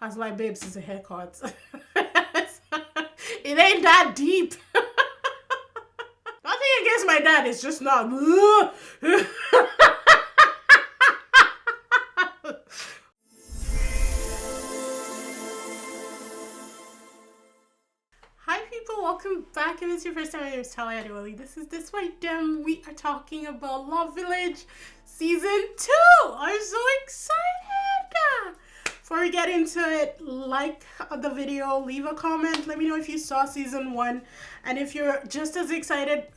I was like, babes, it's a haircut. It ain't that deep. Nothing against my dad, it's just not. Hi people, welcome back. If it's your first time, my name is Talia Adewale. This is DISBYDEM. We are talking about Love Village Season 2. I'm so excited. Before we get into it, like the video, leave a comment, let me know if you saw Season 1, and if you're just as excited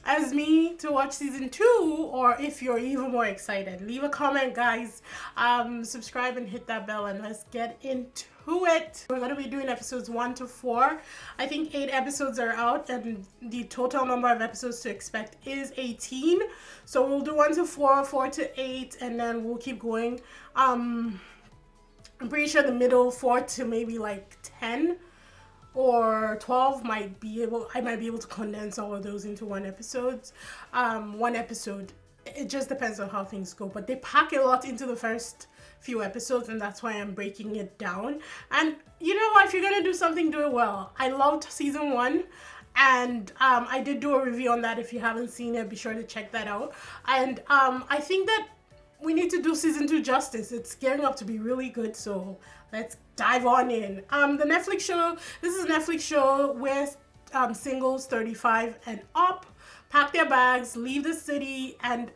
as me to watch Season 2, or if you're even more excited. Leave a comment, guys. Subscribe and hit that bell, and let's get into it. We're going to be doing episodes 1 to 4. I think 8 episodes are out, and the total number of episodes to expect is 18. So we'll do 1 to 4, 4 to 8, and then we'll keep going. I'm pretty sure the middle 4 to maybe like 10 or 12 I might be able to condense all of those into one episode. It just depends on how things go, but they pack a lot into the first few episodes, and that's why I'm breaking it down. And you know what, if you're gonna do something, do it well. I loved Season 1, and I did do a review on that. If you haven't seen it, be sure to check that out. And I think that we need to do Season 2 justice. It's gearing up to be really good, so let's dive on in. The Netflix show, this is a Netflix show where singles 35 and up pack their bags, leave the city, and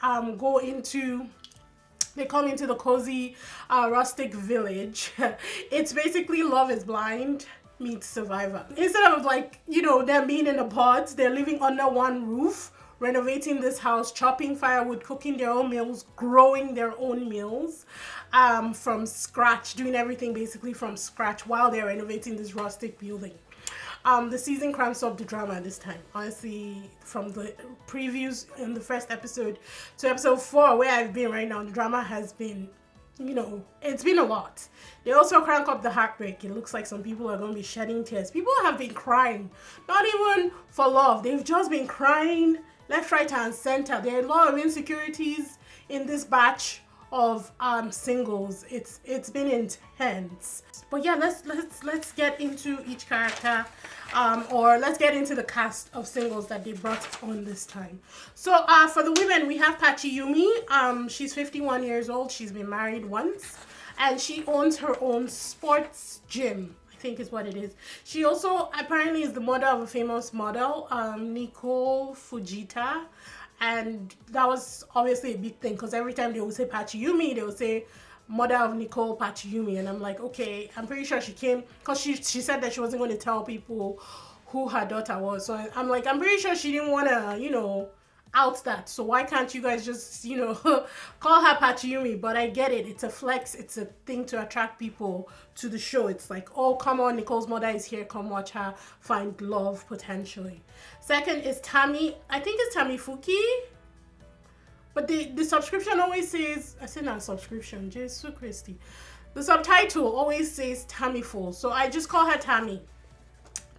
they come into the cozy rustic village. It's basically Love is Blind meets Survivor. Instead of them being in the pods, they're living under one roof, renovating this house, chopping firewood, cooking their own meals, growing their own meals from scratch, doing everything basically from scratch while they're renovating this rustic building. The season cramps up the drama this time. Honestly, from the previews in the first episode to episode 4, where I've been right now, the drama has been, it's been a lot. They also crank up the heartbreak. It looks like some people are going to be shedding tears. People have been crying, not even for love. They've just been crying left, right, and center. There are a lot of insecurities in this batch of singles. It's been intense. But yeah, let's get into each character, or let's get into the cast of singles that they brought on this time. So for the women, we have Pachiyumi. She's 51 years old. She's been married once, and she owns her own sports gym, I think is what it is. She also apparently is the mother of a famous model, Nicole Fujita. And that was obviously a big thing, because every time they would say Pachiyumi, they would say mother of Nicole Pachiyumi. And I'm like, okay, I'm pretty sure she came, because she said that she wasn't going to tell people who her daughter was. So I'm like, I'm pretty sure she didn't want to, out that. So why can't you guys just, call her Pachiyumi? But I get it. It's a flex. It's a thing to attract people to the show. It's like, oh, come on, Nicole's mother is here. Come watch her find love potentially. Second is Tammy. I think it's Tammy Fuki. But the subscription always says, I said not subscription, Jesus Christi. The subtitle always says Tammy Full. So I just call her Tammy.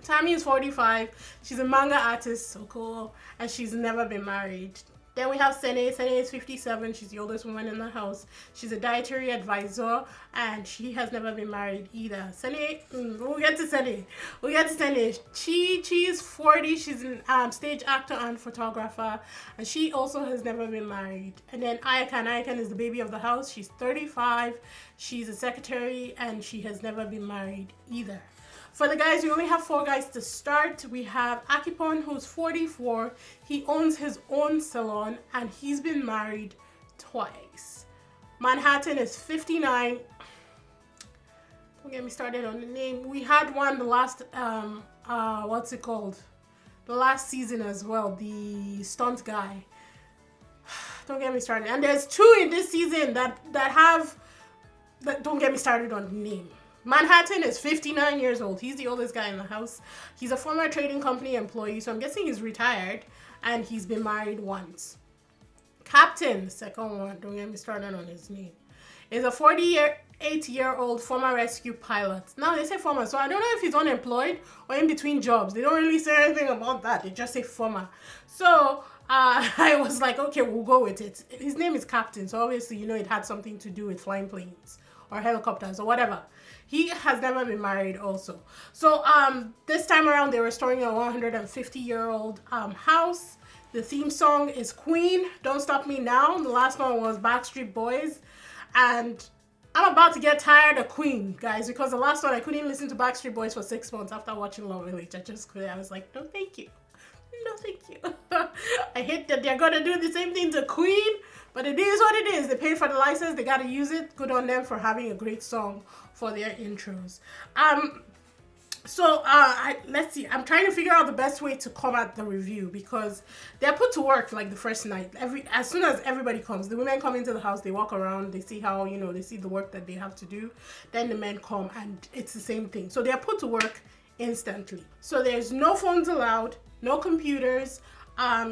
Tammy is 45. She's a manga artist, so cool, and she's never been married. Then we have Sene. Sene is 57. She's the oldest woman in the house. She's a dietary advisor, and she has never been married either. Sene, we'll get to Sene. Chi is 40. She's a stage actor and photographer, and she also has never been married. And then Ayakan is the baby of the house. She's 35. She's a secretary, and she has never been married either. For the guys, we only have 4 guys to start. We have Akipon, who's 44. He owns his own salon, and he's been married twice. Manhattan is 59. Don't get me started on the name. We had one the last, what's it called? The last season as well, the stunt guy. Don't get me started. And there's 2 in this season that don't get me started on the name. Manhattan is 59 years old. He's the oldest guy in the house. He's a former trading company employee, so I'm guessing he's retired, and he's been married once. Captain, the second one, don't get me started on his name, is a 48-year-old former rescue pilot. Now they say former, so I don't know if he's unemployed or in between jobs. They don't really say anything about that. They just say former. So I was like, okay, we'll go with it. His name is Captain, so obviously, it had something to do with flying planes or helicopters or whatever. He has never been married also. So this time around they're restoring a 150-year-old house. The theme song is Queen, Don't Stop Me Now. The last one was Backstreet Boys. And I'm about to get tired of Queen, guys, because the last one I couldn't listen to Backstreet Boys for 6 months after watching Love Village. I just couldn't. I was like, no thank you. No thank you. I hate that they're gonna do the same thing to Queen, but it is what it is. They paid for the license, they gotta use it. Good on them for having a great song for their intros. Let's see. I'm trying to figure out the best way to come at the review because they're put to work like the first night. As soon as everybody comes, the women come into the house, they walk around, they see how, they see the work that they have to do. Then the men come and it's the same thing. So they're put to work instantly. So there's no phones allowed, no computers,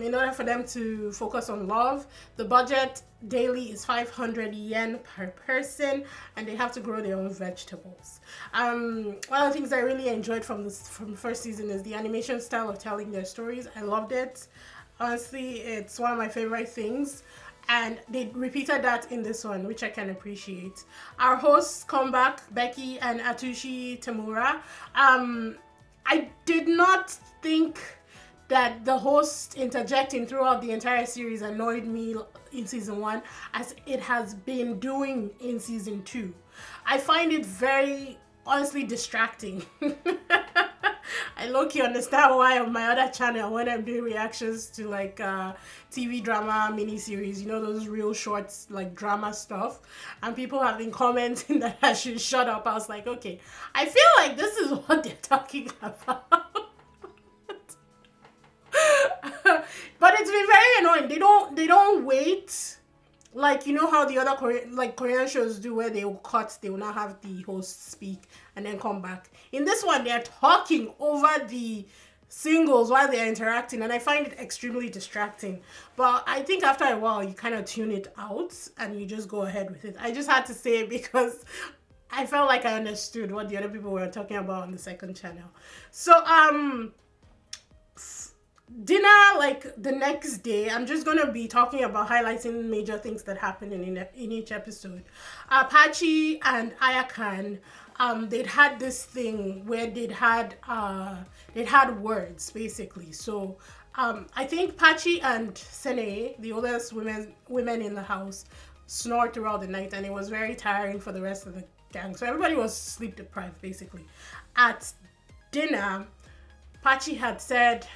in order for them to focus on love. The budget daily is 500 yen per person, and they have to grow their own vegetables. One of the things I really enjoyed from the first season is the animation style of telling their stories. I loved it. Honestly, it's one of my favorite things. And they repeated that in this one, which I can appreciate. Our hosts come back, Becky and Atsushi Tamura. I did not think that the host interjecting throughout the entire series annoyed me in season 1 as it has been doing in season 2. I find it very, honestly, distracting. I low-key understand why on my other channel when I'm doing reactions to like TV drama miniseries, those real shorts like drama stuff, and people have been commenting that I should shut up. I was like, okay, I feel like this is what they're talking about. But it's been very annoying. They don't wait, like how the other Korean shows do, where they will cut, they will not have the host speak and then come back. In this one, they're talking over the singles while they're interacting, and I find it extremely distracting. But I think after a while you kind of tune it out and you just go ahead with it. I just had to say it because I felt like I understood what the other people were talking about on the second channel. So dinner, like the next day, I'm just gonna be talking about highlighting major things that happened in each episode. Pachi and Ayakan, they'd had this thing where they'd had words basically. So I think Pachi and Sene, the oldest women in the house, snored throughout the night, and it was very tiring for the rest of the gang. So everybody was sleep deprived basically. At dinner, Pachi had said,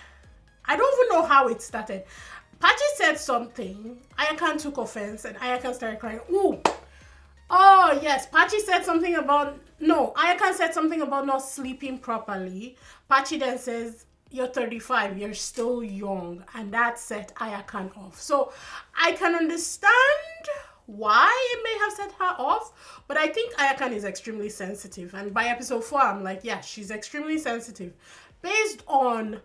I don't even know how it started. Pachi said something, Ayakan took offense, and Ayakan started crying. Oh yes, Ayakan said something about not sleeping properly. Pachi then says, you're 35, you're still young, and that set Ayakan off. So I can understand why it may have set her off, but I think Ayakan is extremely sensitive, and by episode 4 I'm like, yeah, she's extremely sensitive based on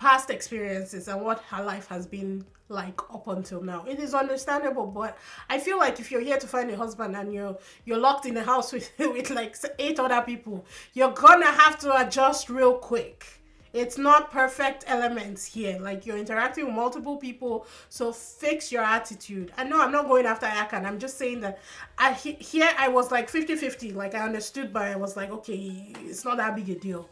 past experiences and what her life has been like up until now. It is understandable, but I feel like if you're here to find a husband and you're locked in a house with like 8 other people, you're gonna have to adjust real quick. It's not perfect elements here. Like, you're interacting with multiple people, so fix your attitude. And no, I'm not going after Ayakan. I'm just saying that here I was like 50-50. Like, I understood, but I was like, okay, it's not that big a deal.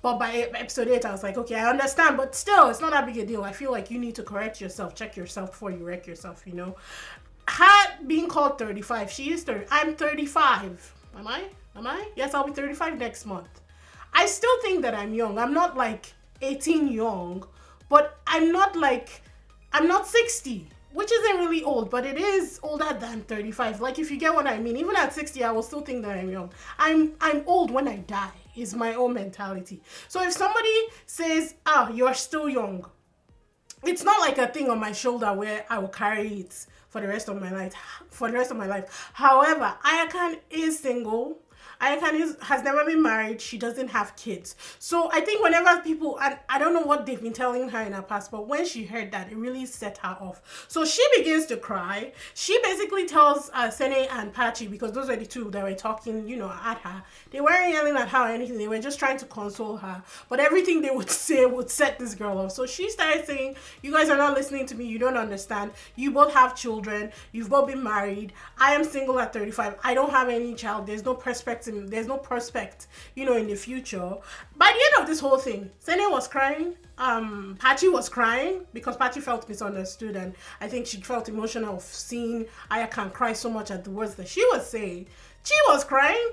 But by episode 8, I was like, okay, I understand, but still, it's not that big a deal. I feel like you need to correct yourself, check yourself before you wreck yourself, Her being called 35, she is 30. I'm 35. Am I? Yes, I'll be 35 next month. I still think that I'm young. I'm not like 18 young, but I'm not 60, which isn't really old, but it is older than 35. Like, if you get what I mean, even at 60, I will still think that I'm young. I'm old when I die, is my own mentality. So if somebody says, you're still young, it's not like a thing on my shoulder where I will carry it for the rest of my life. However, Ayakan is single, Ayaka has never been married. She doesn't have kids. So I think whenever people, and I don't know what they've been telling her in her past, but when she heard that, it really set her off. So she begins to cry. She basically tells Sene and Pachi, because those were the two that were talking, at her. They weren't yelling at her or anything. They were just trying to console her. But everything they would say would set this girl off. So she started saying, you guys are not listening to me. You don't understand. You both have children. You've both been married. I am single at 35. I don't have any child. There's no perspective. There's no prospect, in the future. By the end of this whole thing, Sene was crying. Pachi was crying because Pachi felt misunderstood, and I think she felt emotional of seeing Ayaka cry so much at the words that she was saying. She was crying.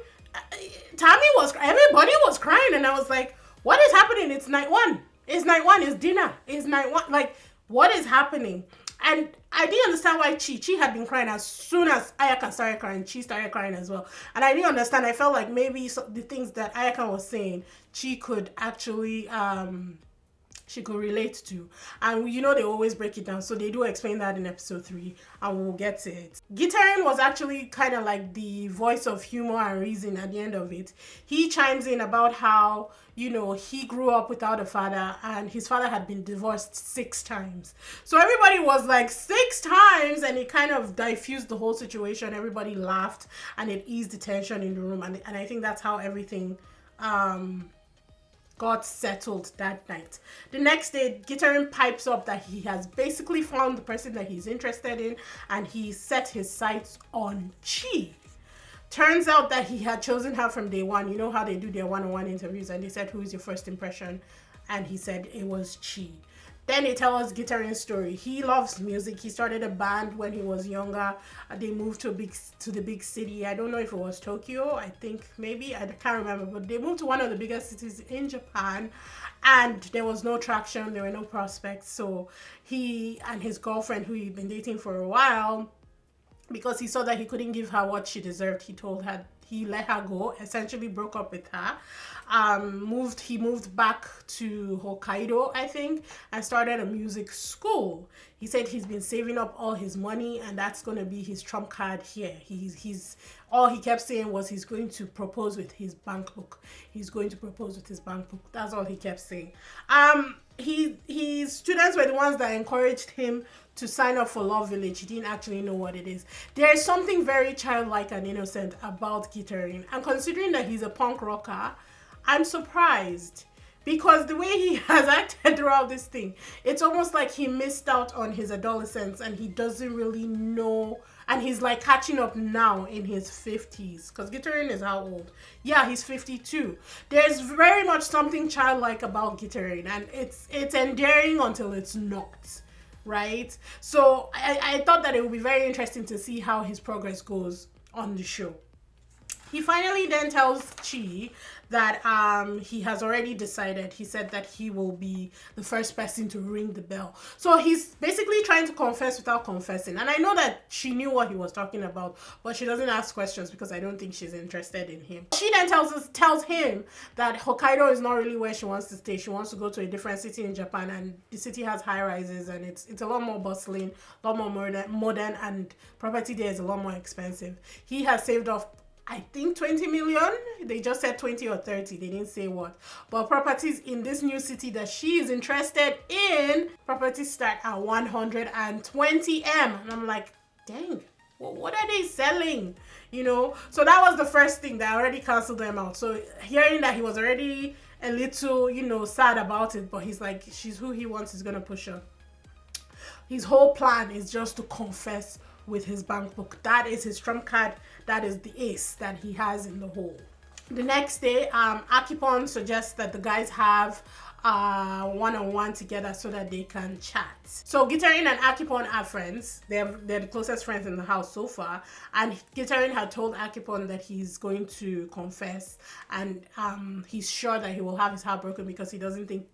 Tammy was crying. Everybody was crying, and I was like, what is happening? It's night one. It's night one. It's dinner. It's night one. Like, what is happening? And I didn't understand why Chi had been crying as soon as Ayaka started crying. Chi started crying as well. And I didn't understand. I felt like maybe the things that Ayaka was saying, Chi could actually, she could relate to. And they always break it down. So they do explain that in episode 3, and we'll get to it. Gitarin was actually kind of like the voice of humor and reason at the end of it. He chimes in about how, he grew up without a father, and his father had been divorced 6 times. So everybody was like, 6 times, and it kind of diffused the whole situation. Everybody laughed, and it eased the tension in the room. And I think that's how everything got settled that night. The next day, Gitarin pipes up that he has basically found the person that he's interested in, and he set his sights on Chi. Turns out that he had chosen her from day one. You know how they do their one-on-one interviews, and they said, who is your first impression? And he said it was Chi. Then they tell us Gitarin's story. He loves music. He started a band when he was younger. They moved to the big city. I don't know if it was Tokyo. I think maybe. I can't remember. But they moved to one of the biggest cities in Japan. And there was no traction. There were no prospects. So he and his girlfriend, who he'd been dating for a while, because he saw that he couldn't give her what she deserved, he let her go, essentially broke up with her. He moved back to Hokkaido, I think, and started a music school. He said he's been saving up all his money, and that's going to be his trump card here. All he kept saying was he's going to propose with his bank book. He's going to propose with his bank book. That's all he kept saying. His students were the ones that encouraged him to sign up for Love Village. He didn't actually know what it is. There is something very childlike and innocent about Gitarin. And considering that he's a punk rocker, I'm surprised. Because the way he has acted throughout this thing, it's almost like he missed out on his adolescence and he doesn't really know. And he's like catching up now in his 50s. Because Gitarin is how old? Yeah, he's 52. There's very much something childlike about Gitarin. And it's endearing until it's not. Right? So I thought that it would be very interesting to see how his progress goes on the show. He finally then tells Chi that he has already decided. He said that he will be the first person to ring the bell. So he's basically trying to confess without confessing. And I know that she knew what he was talking about, but she doesn't ask questions because I don't think she's interested in him. She then tells him that Hokkaido is not really where she wants to stay. She wants to go to a different city in Japan, and the city has high rises, and it's a lot more bustling, a lot more modern, and property there is a lot more expensive. He has saved up, I think, 20 million. They just said 20 or 30. They didn't say what. But properties in this new city that she is interested in, properties start at 120 M. And I'm like, dang, well, what are they selling? So that was the first thing that already canceled them out. So hearing that he was already a little, sad about it, but he's like, she's who he wants, he's going to push her. His whole plan is just to confess with his bank book. That is his trump card. That is the ace that he has in the hole. The next day, Akipon suggests that the guys have one-on-one together so that they can chat. So Gitarin and Akipon are friends. They're the closest friends in the house so far. And Gitarin had told Akipon that he's going to confess, and he's sure that he will have his heart broken because he doesn't think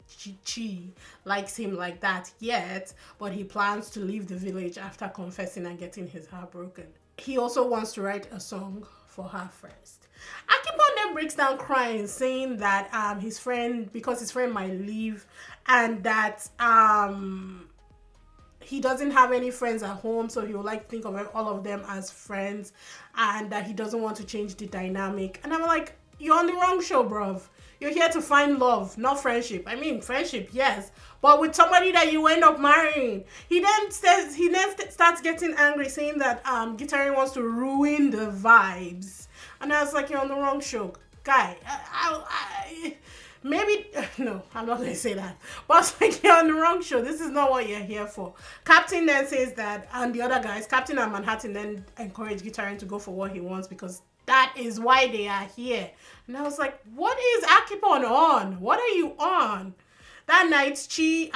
Chi likes him like that yet, but he plans to leave the village after confessing and getting his heart broken. He also wants to write a song for her first. Akipon then breaks down crying, saying that his friend might leave, and that he doesn't have any friends at home, so he would like to think of all of them as friends, and that he doesn't want to change the dynamic. And I'm like, you're on the wrong show, bruv. You're here to find love, not friendship. I mean, friendship, yes, but with somebody that you end up marrying. He then starts getting angry, saying that Guitarine wants to ruin the vibes. And I was like, you're on the wrong show, guy. Maybe, no, I'm not going to say that. But I was like, you're on the wrong show. This is not what you're here for. Captain then says that, and the other guys, Captain and Manhattan, then encourage Guitarine to go for what he wants, because that is why they are here. And I was like, what is Akipon on? What are you on? That night, she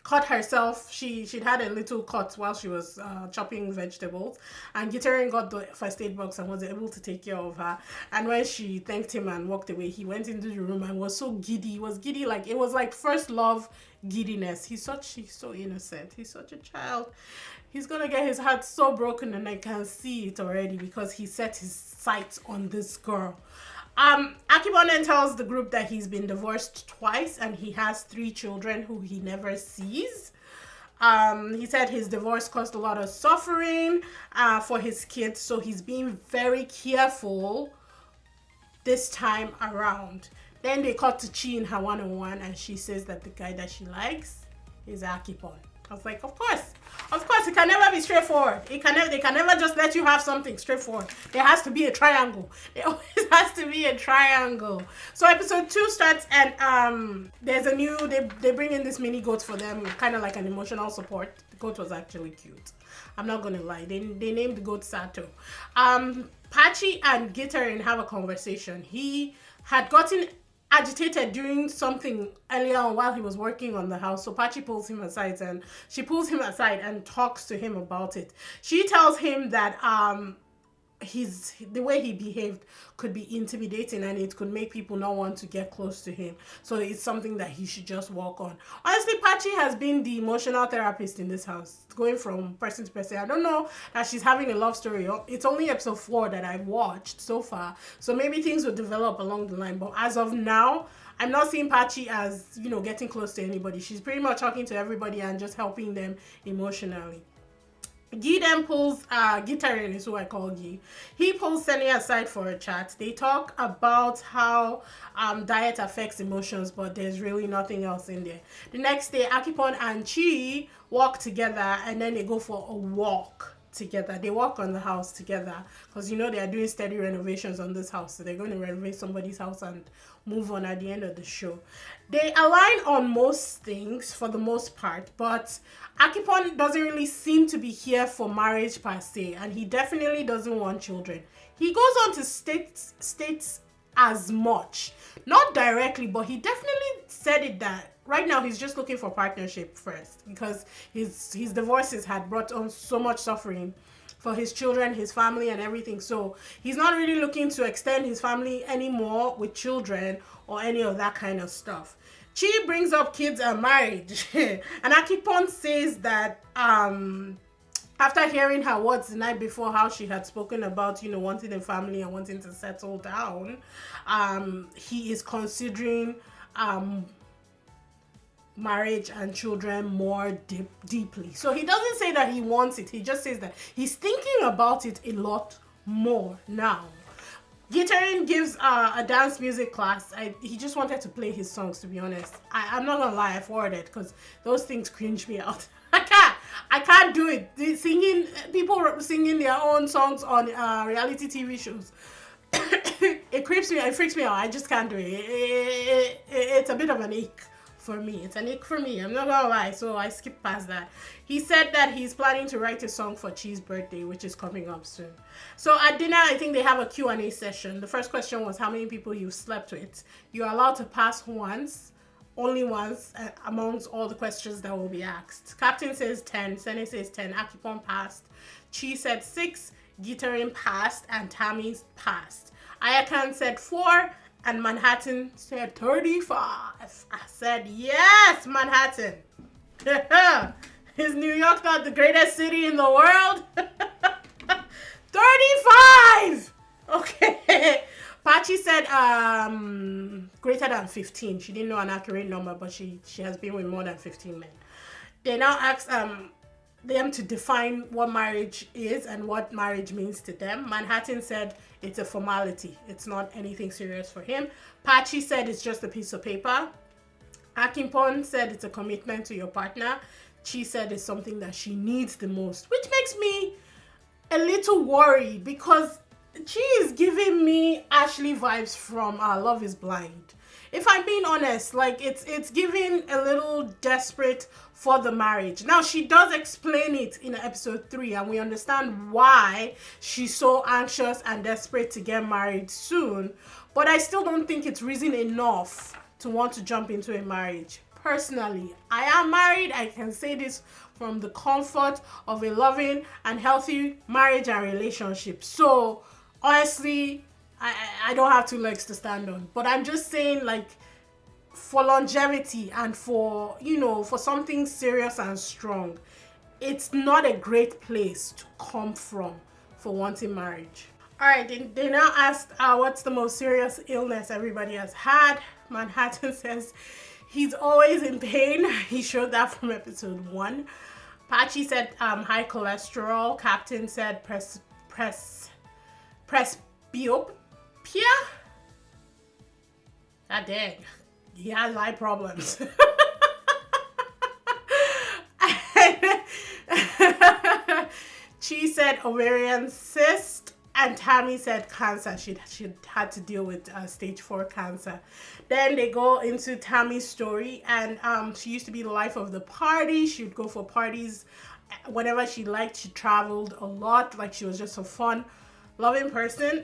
cut herself. She'd had a little cut while she was chopping vegetables, and Guitarine got the first aid box and was able to take care of her. And when she thanked him and walked away, he went into the room and was so giddy. He was giddy, like it was like first love giddiness. He's so innocent. He's such a child. He's gonna get his heart so broken, and I can see it already because he set his sights on this girl. Akipon then tells the group that he's been divorced twice and he has 3 children who he never sees. He said his divorce caused a lot of suffering for his kids, so he's being very careful this time around. Then they cut to Chi in her one-on-one, and she says that the guy that she likes is Akipon. I was like, of course, it can never be straightforward. They can never just let you have something straightforward. There has to be a triangle. There always has to be a triangle. So episode 2 starts, and there's a new, they bring in this mini goat for them, kind of like an emotional support. The goat was actually cute. I'm not gonna lie. They named the goat Sato. Pachi and Guitarine have a conversation. He had gotten agitated doing something earlier on while he was working on the house, so Pachi pulls him aside, and she pulls him aside and talks to him about it. She tells him that the way he behaved could be intimidating, and it could make people not want to get close to him, so it's something that he should just work on. Honestly, Pachi has been the emotional therapist in this house, going from person to person. I don't know that she's having a love story. It's only episode 4 that I've watched so far, so maybe things will develop along the line, but as of now, I'm not seeing Pachi as, getting close to anybody. She's pretty much talking to everybody and just helping them emotionally. Guy then pulls, Guitarine is who I call Guy. He pulls Sunny aside for a chat. They talk about how diet affects emotions, but there's really nothing else in there. The next day, Akipon and Chi walk together, and then they go for a walk together. They walk on the house together because they are doing steady renovations on this house, so they're going to renovate somebody's house and move on at the end of the show. They align on most things for the most part, but Akipon doesn't really seem to be here for marriage per se, and he definitely doesn't want children. He goes on to states as much, not directly, but he definitely said it that right now he's just looking for partnership first, because his divorces had brought on so much suffering for his children, his family, and everything. So he's not really looking to extend his family anymore with children or any of that kind of stuff. Chi brings up kids and marriage, and Akipon says that after hearing her words the night before, how she had spoken about wanting a family and wanting to settle down, he is considering marriage and children more deeply. So he doesn't say that he wants it, he just says that he's thinking about it a lot more now. Guitarine gives a dance music class. He just wanted to play his songs, to be honest. I'm not gonna lie, I forwarded because those things cringe me out. I can't do it. People singing their own songs on reality TV shows. It freaks me out. I just can't do it. It's a bit of an ache for me. It's an ache for me. I'm not gonna lie. So I skipped past that. He said that he's planning to write a song for Chi's birthday, which is coming up soon. So at dinner, I think they have a Q&A session. The first question was how many people you've slept with. You're allowed to pass once, only once, amongst all the questions that will be asked. Captain says 10, Sene says 10, Akipon passed, Chi said 6, Guitarine passed, and Tammy passed. Ayakan said 4, and Manhattan said 35. I said, yes, Manhattan. Is New York not the greatest city in the world? 35! Okay. Pachi said greater than 15. She didn't know an accurate number, but she has been with more than 15 men. They now ask them to define what marriage is and what marriage means to them. Manhattan said it's a formality. It's not anything serious for him. Pachi said it's just a piece of paper. Akimpon said it's a commitment to your partner. Chi said it's something that she needs the most, which makes me a little worried because Chi is giving me Ashley vibes from Love is Blind. If I'm being honest, like it's giving a little desperate for the marriage. Now she does explain it in episode 3 and we understand why she's so anxious and desperate to get married soon, but I still don't think it's reason enough to want to jump into a marriage. Personally, I am married. I can say this from the comfort of a loving and healthy marriage and relationship. So honestly, I don't have 2 legs to stand on, but I'm just saying, like, for longevity and for, you know, for something serious and strong, it's not a great place to come from for wanting marriage. All right, they now asked what's the most serious illness everybody has had. Manhattan says he's always in pain. He showed that from episode 1. Pachi said high cholesterol. Captain said presbyopia. God dang, he has eye problems. She said ovarian cyst, and Tammy said cancer. She had to deal with stage 4 cancer. Then they go into Tammy's story, and she used to be the life of the party. She would go for parties whenever she liked. She traveled a lot, like she was just a fun, loving person.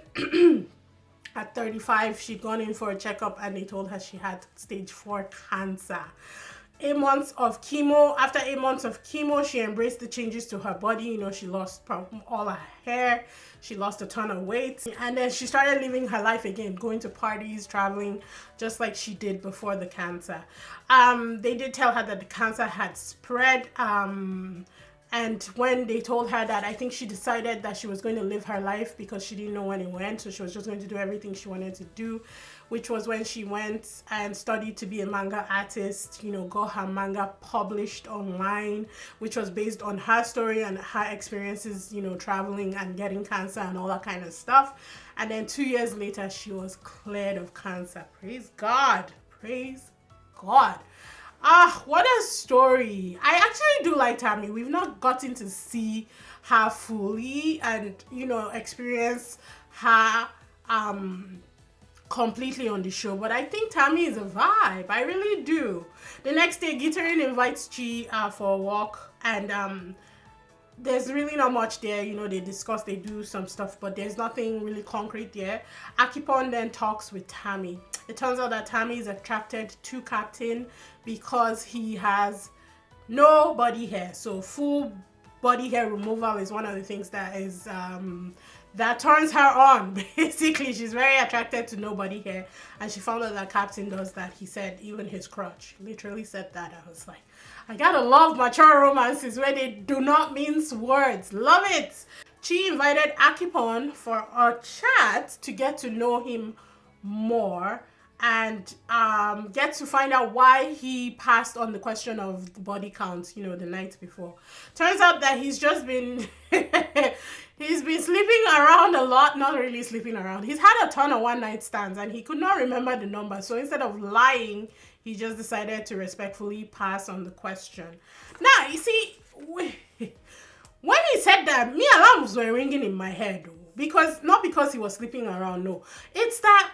At 35, she'd gone in for a checkup and they told her she had stage 4 cancer. 8 months of chemo. After 8 months of chemo, she embraced the changes to her body. You know, she lost all her hair. She lost a ton of weight. And then she started living her life again, going to parties, traveling, just like she did before the cancer. They did tell her that the cancer had spread. And when they told her that, I think she decided that she was going to live her life because she didn't know when it went. So she was just going to do everything she wanted to do, which was when she went and studied to be a manga artist, you know, got her manga published online, which was based on her story and her experiences, you know, traveling and getting cancer and all that kind of stuff. And then 2 years later, she was cleared of cancer. Praise God. Praise God. What a story. I actually do like Tammy. We've not gotten to see her fully and, you know, experience her completely on the show, but I think Tammy is a vibe. I really do. The next day, Gitarin invites Chi for a walk, and there's really not much there. You know, they discuss, they do some stuff, but there's nothing really concrete there. Akipon then talks with Tammy. It turns out that Tammy is attracted to Captain because he has no body hair. So full body hair removal is one of the things that is that turns her on. Basically, she's very attracted to no body hair, and she found out that Captain does that. He said even his crotch. Literally said that. I was like, I gotta love mature romances where they do not mince words. Love it. She invited Akipon for a chat to get to know him more and get to find out why he passed on the question of the body count, you know, the night before. Turns out that he's just been he's been sleeping around a lot. Not really sleeping around. He's had a ton of one night stands and he could not remember the number. So instead of lying, he just decided to respectfully pass on the question. Now, you see, when he said that, me alarms were ringing in my head. Because, not because he was sleeping around, no. It's that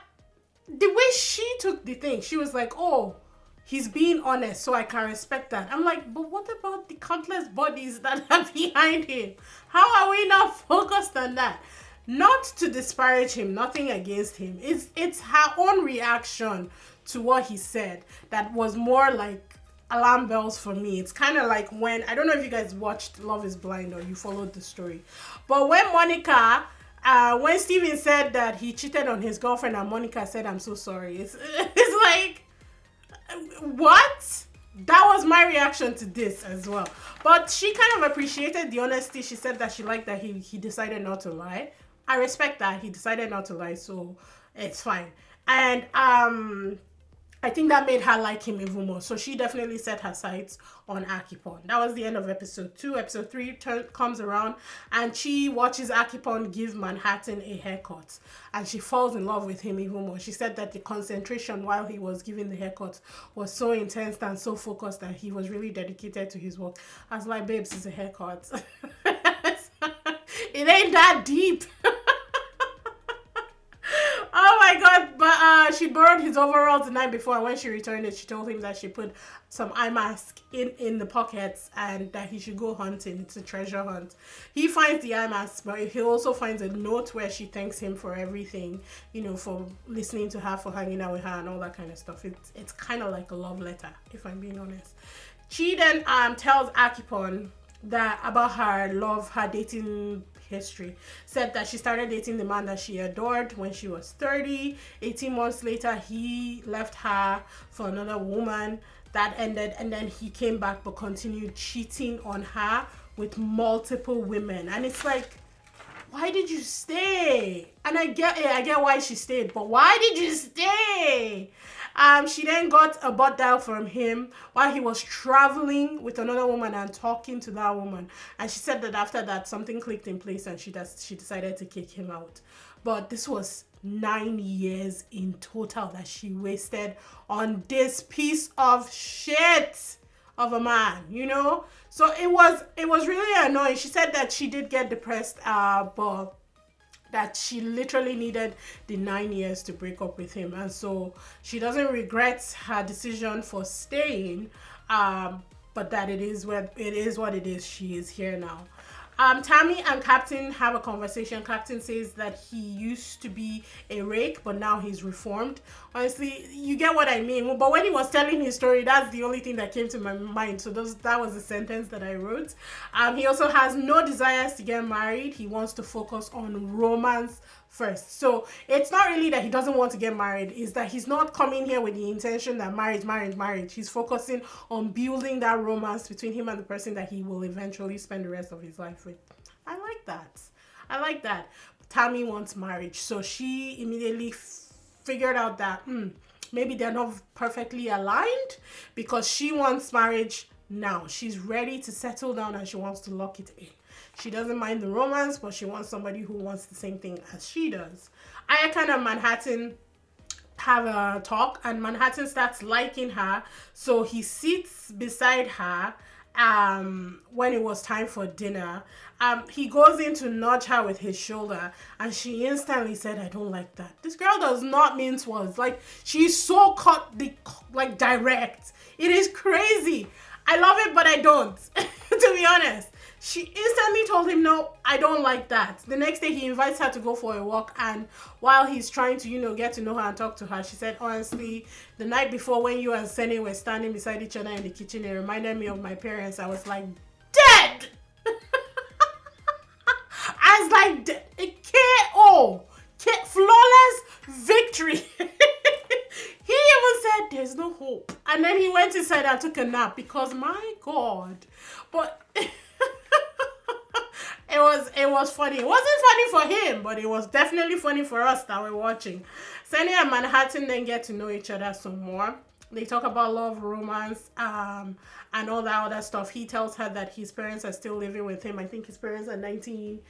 the way she took the thing, she was like, oh, he's being honest, so I can respect that. I'm like, but what about the countless bodies that are behind him? How are we not focused on that? Not to disparage him, nothing against him. It's her own reaction to what he said that was more like alarm bells for me. It's kind of like when, I don't know if you guys watched Love is Blind or you followed the story, but when Monica, when Steven said that he cheated on his girlfriend and Monica said, I'm so sorry. It's like, what? That was my reaction to this as well. But she kind of appreciated the honesty. She said that she liked that he decided not to lie. I respect that. He decided not to lie, so it's fine. And I think that made her like him even more. So she definitely set her sights on Akipon. That was the end of episode 2. Episode 3 comes around and she watches Akipon give Manhattan a haircut. And she falls in love with him even more. She said that the concentration while he was giving the haircut was so intense and so focused that he was really dedicated to his work. I was like, babes, it's a haircut. It ain't that deep. Oh my god, but she borrowed his overalls the night before, and when she returned it, she told him that she put some eye mask in the pockets and that he should go hunting. It's a treasure hunt. He finds the eye mask, but he also finds a note where she thanks him for everything, for listening to her, for hanging out with her and all that kind of stuff. It's kind of like a love letter, if I'm being honest. She then tells Akipon that about her dating history. Said that she started dating the man that she adored when she was 30. 18 months later, he left her for another woman. That ended, and then he came back but continued cheating on her with multiple women. And it's like, why did you stay? And I get it, I get why she stayed, but why did you stay? She then got a butt dial from him while he was traveling with another woman and talking to that woman. And she said that after that, something clicked in place and she decided to kick him out. But this was 9 years in total that she wasted on this piece of shit of a man, So it was really annoying. She said that she did get depressed, but that she literally needed the 9 years to break up with him, and so she doesn't regret her decision for staying, but that it is what it is. She is here now. Tammy and Captain have a conversation. Captain says that he used to be a rake, but now he's reformed. Honestly, you get what I mean. But when he was telling his story, that's the only thing that came to my mind. So that was the sentence that I wrote. He also has no desires to get married. He wants to focus on romance first. So it's not really that he doesn't want to get married, is that he's not coming here with the intention that marriage. He's focusing on building that romance between him and the person that he will eventually spend the rest of his life with. I like that. Tammy wants marriage, so she immediately figured out that maybe they're not perfectly aligned, because she wants marriage now. She's ready to settle down and she wants to lock it in. She doesn't mind the romance, but she wants somebody who wants the same thing as she does. Ayaka and Manhattan have a talk, and Manhattan starts liking her, so he sits beside her when it was time for dinner. He goes in to nudge her with his shoulder, and she instantly said, I don't like that. This girl does not mince words. Like, she's so direct. It is crazy. I love it, but I don't, to be honest. She instantly told him, no, I don't like that. The next day, he invites her to go for a walk. And while he's trying to, get to know her and talk to her, she said, honestly, the night before when you and Sene were standing beside each other in the kitchen, it reminded me of my parents. I was like, dead! I was like, KO! Flawless victory! He even said, there's no hope. And then he went inside and took a nap because, my God. But... It was funny. It wasn't funny for him, but it was definitely funny for us that were watching. Sunny and Manhattan then get to know each other some more. They talk about love, romance, and all that other stuff. He tells her that his parents are still living with him. I think his parents are 90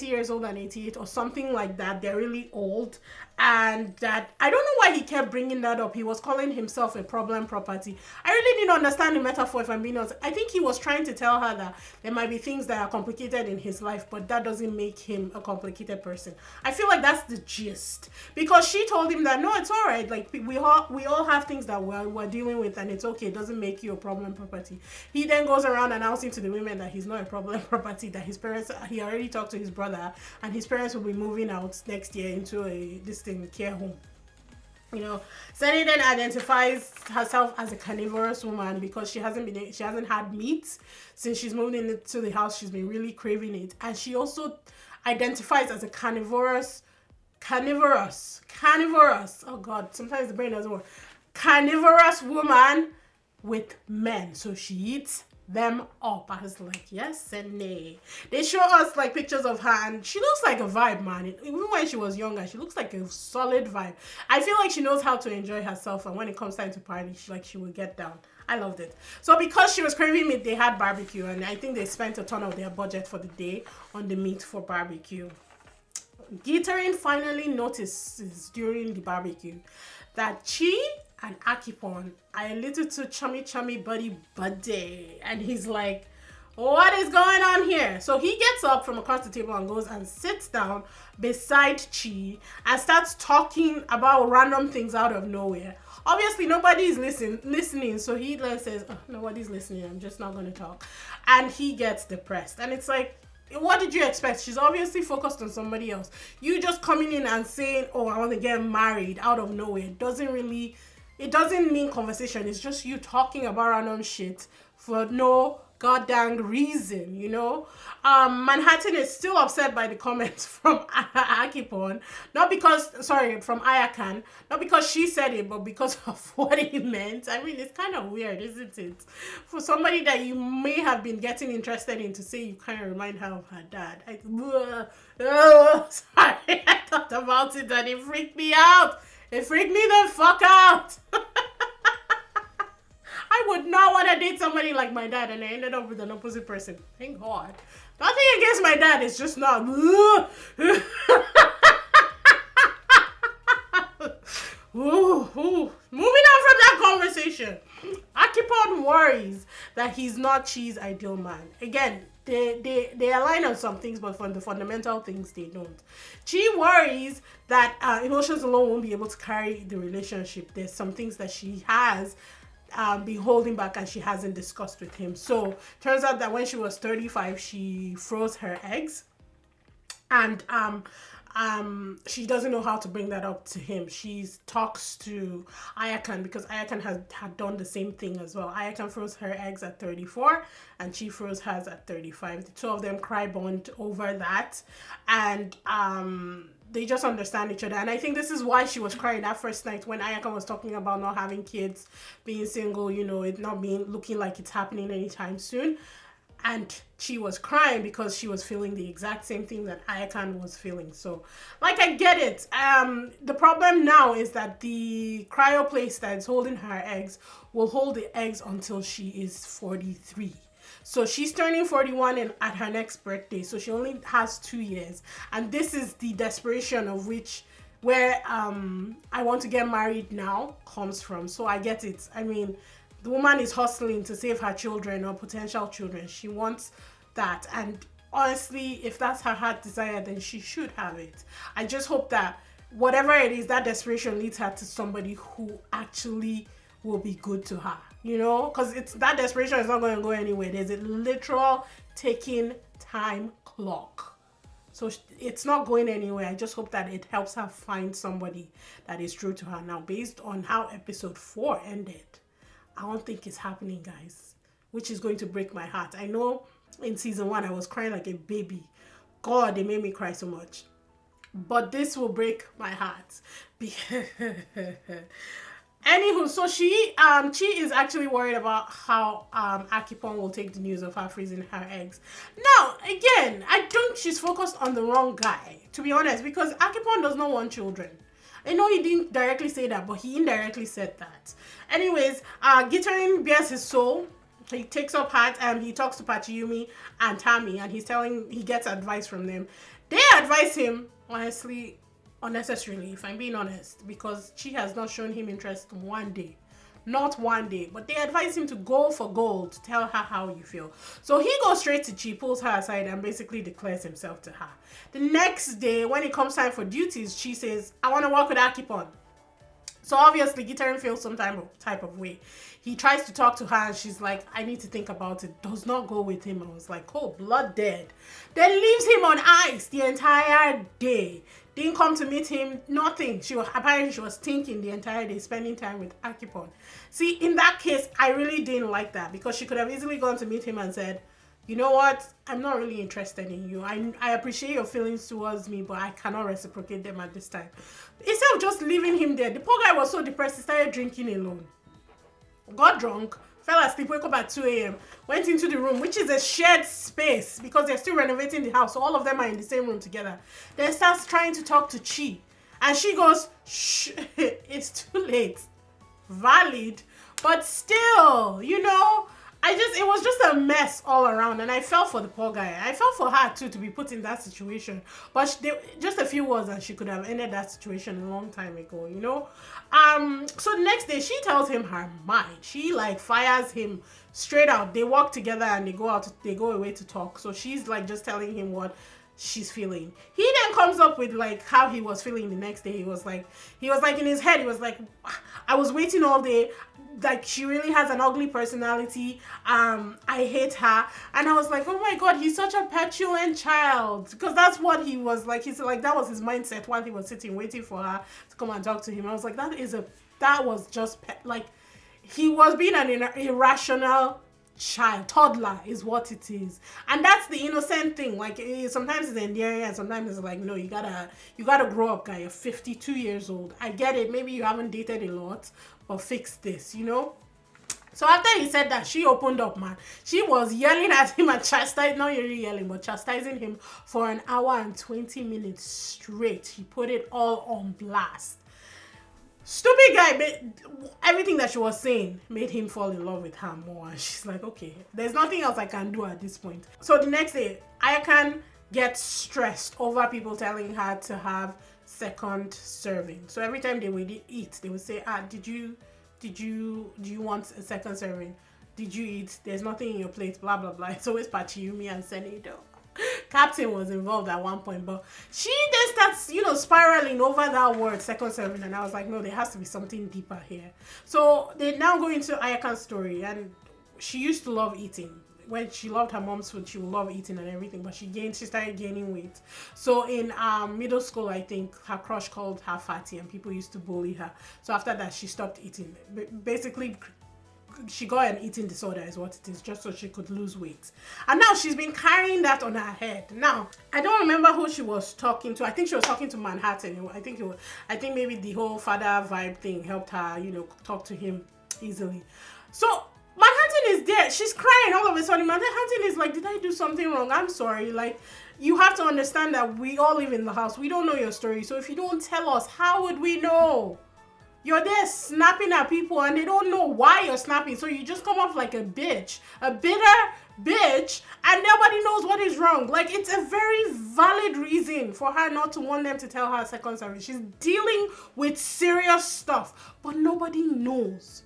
years old and 88 or something like that. They're really old. And that, I don't know why he kept bringing that up. He was calling himself a problem property. I really didn't understand the metaphor, if I'm being honest. I think he was trying to tell her that there might be things that are complicated in his life, but that doesn't make him a complicated person. I feel like that's the gist. Because she told him that, no, it's all right. Like, we all have things that we're dealing with, and it's okay. It doesn't make you a problem property. He then goes around announcing to the women that he's not a problem property, that his parents, he already talked to his brother, and his parents will be moving out next year into this care home. Sunny then identifies herself as a carnivorous woman because she hasn't had meat since she's moved into the house. She's been really craving it, and she also identifies as a carnivorous. Oh God, sometimes the brain doesn't work. Carnivorous woman with men. So she eats them up. I was like, yes and nay. They show us like pictures of her, and she looks like a vibe, man. Even when she was younger, she looks like a solid vibe. I feel like she knows how to enjoy herself, and when it comes time to party, she will get down. I loved it. So because she was craving meat, they had barbecue, and I think they spent a ton of their budget for the day on the meat for barbecue. Gitarin finally notices during the barbecue that Chi and Akipon are a little too chummy buddy. And he's like, what is going on here? So he gets up from across the table and goes and sits down beside Chi and starts talking about random things out of nowhere. Obviously, nobody's listening, so he like says, oh, nobody's listening, I'm just not going to talk. And he gets depressed. And it's like, what did you expect? She's obviously focused on somebody else. You just coming in and saying, oh, I want to get married out of nowhere. It doesn't mean conversation. It's just you talking about random shit for no goddamn reason, you know? Manhattan is still upset by the comments from Akipon. From Ayakan. Not because she said it, but because of what it meant. I mean, it's kind of weird, isn't it? For somebody that you may have been getting interested in to say you kind of remind her of her dad. Sorry, I thought about it and it freaked me out. It freaked me the fuck out. I would not want to date somebody like my dad, and I ended up with an opposite person. Thank God. Nothing against my dad, it's just not. Ooh. Moving on from that conversation. Akipon worries that he's not Chi's ideal man. Again, they align on some things, but for the fundamental things, they don't. Chi worries that emotions alone won't be able to carry the relationship. There's some things that she has been holding back and she hasn't discussed with him. So turns out that when she was 35, she froze her eggs, and she doesn't know how to bring that up to him. She talks to Ayakan because Ayakan had done the same thing as well. Ayakan froze her eggs at 34 and she froze hers at 35. The two of them cry bond over that, and they just understand each other. And I think this is why she was crying that first night when Ayakan was talking about not having kids, being single, you know, it not being looking like it's happening anytime soon. And she was crying because she was feeling the exact same thing that Ayakan was feeling. So, like, I get it. The problem now is that the cryo place that's holding her eggs will hold the eggs until she is 43. So she's turning 41 at her next birthday. So she only has 2 years. And this is the desperation of where I want to get married now comes from. So I get it. I mean, the woman is hustling to save her children or potential children. She wants that. And honestly, if that's her heart desire, then she should have it. I just hope that whatever it is, that desperation leads her to somebody who actually will be good to her, you know, because that desperation is not going to go anywhere. There's a literal ticking time clock, so it's not going anywhere. I just hope that it helps her find somebody that is true to her. Now, based on how episode 4 ended, I don't think it's happening, guys, which is going to break my heart. I know in season 1 I was crying like a baby. God, they made me cry so much, but this will break my heart. Anywho, so Chi is actually worried about how Akipon will take the news of her freezing her eggs. Now, again, I think she's focused on the wrong guy, to be honest, because Akipon does not want children. I know he didn't directly say that, but he indirectly said that. Anyways, Gitarin bears his soul. He takes up heart and he talks to Pachiyumi and Tammy, and he gets advice from them. They advise him, honestly, unnecessarily, if I'm being honest, because Chi has not shown him interest one day. Not one day. But they advise him to go for gold, to tell her how you feel. So he goes straight to Chi, pulls her aside, and basically declares himself to her. The next day, when it comes time for duties, Chi says, I want to work with Akipon. So obviously, Gitarin feels some type of way. He tries to talk to her and she's like, I need to think about it. Does not go with him. I was like, oh, blood dead. Then leaves him on ice the entire day. Didn't come to meet him, nothing. Apparently she was thinking the entire day, spending time with Akipon. See, in that case, I really didn't like that, because she could have easily gone to meet him and said, you know what, I'm not really interested in you. I appreciate your feelings towards me, but I cannot reciprocate them at this time. Instead of just leaving him there, the poor guy was so depressed, he started drinking alone. Got drunk, fell asleep, woke up at 2 a.m., went into the room, which is a shared space because they're still renovating the house. So all of them are in the same room together. Then starts trying to talk to Chi. And she goes, shh, it's too late. Valid. But still, you know, it was just a mess all around, and I felt for the poor guy. I felt for her too to be put in that situation. But just a few words and she could have ended that situation a long time ago, you know. So the next day she tells him her mind. She like fires him straight out. They walk together and they go away to talk. So she's like just telling him what she's feeling. He then comes up with like how he was feeling the next day. He was like in his head, he was like, I was waiting all day, like she really has an ugly personality, I hate her. And I was like, oh my god, he's such a petulant child, because that's what he was like. He's like, that was his mindset while he was sitting waiting for her to come and talk to him. I was like, that was just like he was being an irrational child. Toddler is what it is, and that's the innocent thing. Like sometimes it's endearing and sometimes it's like, no, you gotta grow up, guy. You're 52 years old. I get it, maybe you haven't dated a lot, but fix this, you know. So after he said that, she opened up, man. She was yelling at him and chastising, not really yelling, but chastising him for an hour and 20 minutes straight. He put it all on blast. Stupid guy, everything that she was saying made him fall in love with her more. And she's like, okay, there's nothing else I can do at this point. So the next day, Ayakan gets stressed over people telling her to have second serving. So every time they would eat, they would say, do you want a second serving? Did you eat? There's nothing in your plate, blah, blah, blah. It's always Pachiyumi and Senido. Captain was involved at one point, but she then starts, you know, spiraling over that word second serving, and I was like, no, there has to be something deeper here. So they now go into Ayakan's story, and she used to love eating. When she loved her mom's food, she would love eating and everything, but she started gaining weight. So in middle school, I think her crush called her fatty and people used to bully her. So after that, she stopped eating. Basically, she got an eating disorder is what it is, just so she could lose weight. And now she's been carrying that on her head. Now, I don't remember who she was talking to. I think she was talking to Manhattan. I think maybe the whole father vibe thing helped her, you know, talk to him easily. So Manhattan is there. She's crying all of a sudden. Manhattan is like, did I do something wrong? I'm sorry. Like, you have to understand that we all live in the house. We don't know your story. So if you don't tell us, how would we know? You're there snapping at people and they don't know why you're snapping. So you just come off like a bitch, a bitter bitch, and nobody knows what is wrong. Like, it's a very valid reason for her not to want them to tell her second service. She's dealing with serious stuff, but nobody knows.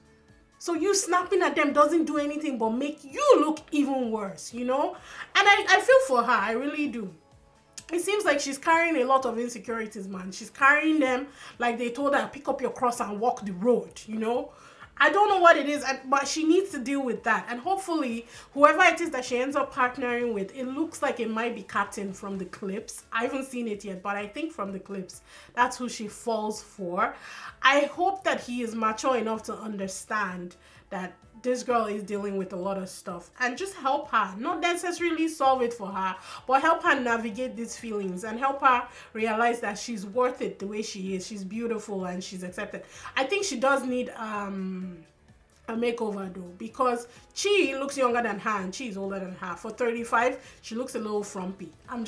So you snapping at them doesn't do anything but make you look even worse, you know? And I feel for her, I really do. It seems like she's carrying a lot of insecurities, man. She's carrying them like they told her, pick up your cross and walk the road, you know? I don't know what it is, but she needs to deal with that. And hopefully, whoever it is that she ends up partnering with, it looks like it might be Captain from the clips. I haven't seen it yet, but I think from the clips, that's who she falls for. I hope that he is mature enough to understand that this girl is dealing with a lot of stuff and just help her, not necessarily solve it for her, but help her navigate these feelings and help her realize that she's worth it the way she is. She's beautiful and she's accepted. I think she does need a makeover though, because Chi looks younger than her and Chi is older than her. For 35, she looks a little frumpy. I'm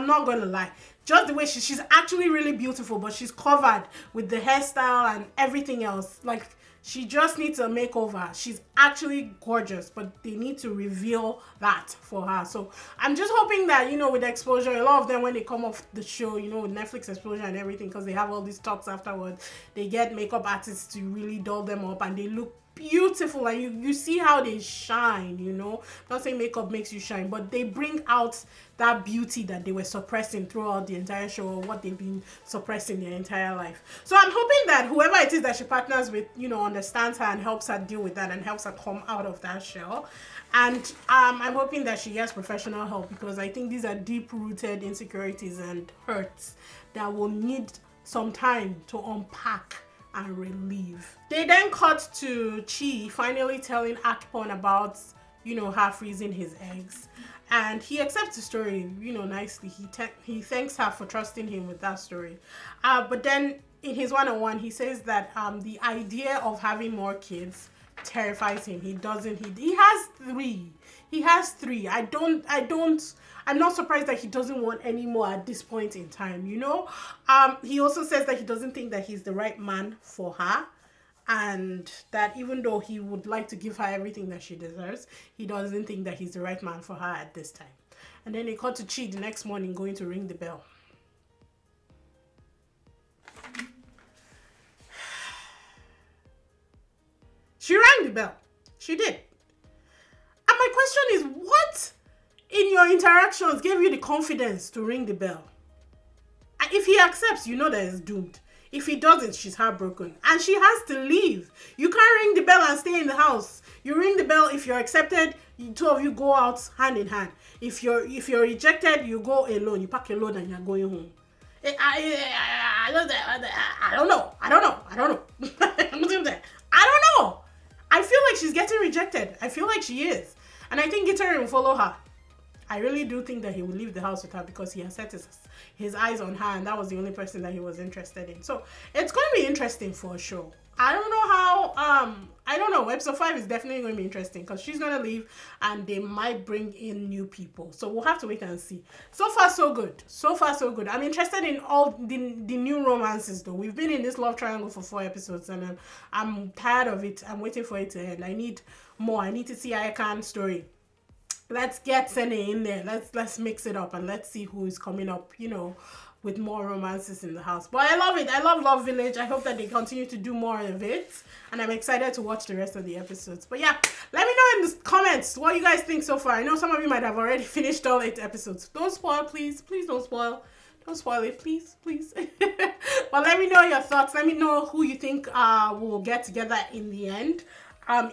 not gonna lie. Just the way she's actually really beautiful, but she's covered with the hairstyle and everything else. Like, she just needs a makeover. She's actually gorgeous, but they need to reveal that for her. So I'm just hoping that, you know, with exposure, a lot of them, when they come off the show, you know, with Netflix exposure and everything, because they have all these talks afterwards, they get makeup artists to really doll them up and they look beautiful, and you see how they shine, you know. Not saying makeup makes you shine, but they bring out that beauty that they were suppressing throughout the entire show, or what they've been suppressing their entire life. So I'm hoping that whoever it is that she partners with, you know, understands her and helps her deal with that and helps her come out of that shell. And I'm hoping that she gets professional help, because I think these are deep-rooted insecurities and hurts that will need some time to unpack and relieve. They then cut to Chi finally telling Akpon about, you know, her freezing his eggs, and he accepts the story, you know, nicely. He thanks her for trusting him with that story, but then in his one-on-one he says that the idea of having more kids terrifies him. He doesn't. He has three. He has three. I'm not surprised that he doesn't want any more at this point in time, you know. He also says that he doesn't think that he's the right man for her, and that even though he would like to give her everything that she deserves, he doesn't think that he's the right man for her at this time. And then they cut to Chi the next morning going to ring the bell. She rang the bell. She did. And my question is, what in your interactions gave you the confidence to ring the bell? And if he accepts, you know that it's doomed. If he doesn't, she's heartbroken. And she has to leave. You can't ring the bell and stay in the house. You ring the bell. If you're accepted, two of you go out hand in hand. If you're rejected, you go alone. You pack your load and you're going home. I don't know. I don't know. I feel like she's getting rejected. I feel like she is. And I think Gitari will follow her. I really do think that he will leave the house with her because he has set his eyes on her, and that was the only person that he was interested in. So it's going to be interesting for sure. I don't know how, I don't know. Episode 5 is definitely going to be interesting because she's going to leave and they might bring in new people. So we'll have to wait and see. So far, so good. So far, so good. I'm interested in all the new romances though. We've been in this love triangle for 4 episodes and I'm tired of it. I'm waiting for it to end. I need more. I need to see Ayakan's story. Let's get Sene in there. Let's mix it up and let's see who is coming up, you know, with more romances in the house. But I love it. I love Love Village. I hope that they continue to do more of it. And I'm excited to watch the rest of the episodes. But yeah, let me know in the comments what you guys think so far. I know some of you might have already finished all 8 episodes. Don't spoil, please. Please don't spoil. Don't spoil it, please, please. But let me know your thoughts. Let me know who you think will get together in the end.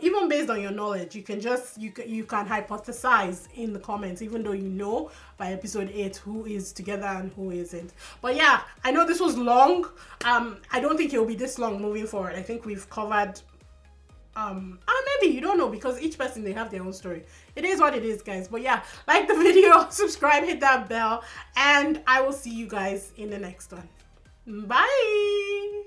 Even based on your knowledge, you can hypothesize in the comments, even though you know by episode 8 who is together and who isn't. But yeah, I know this was long. I don't think it will be this long moving forward. I think we've covered maybe, you don't know, because each person, they have their own story. It is what it is, guys. But yeah, like the video, subscribe, hit that bell, and I will see you guys in the next one. Bye.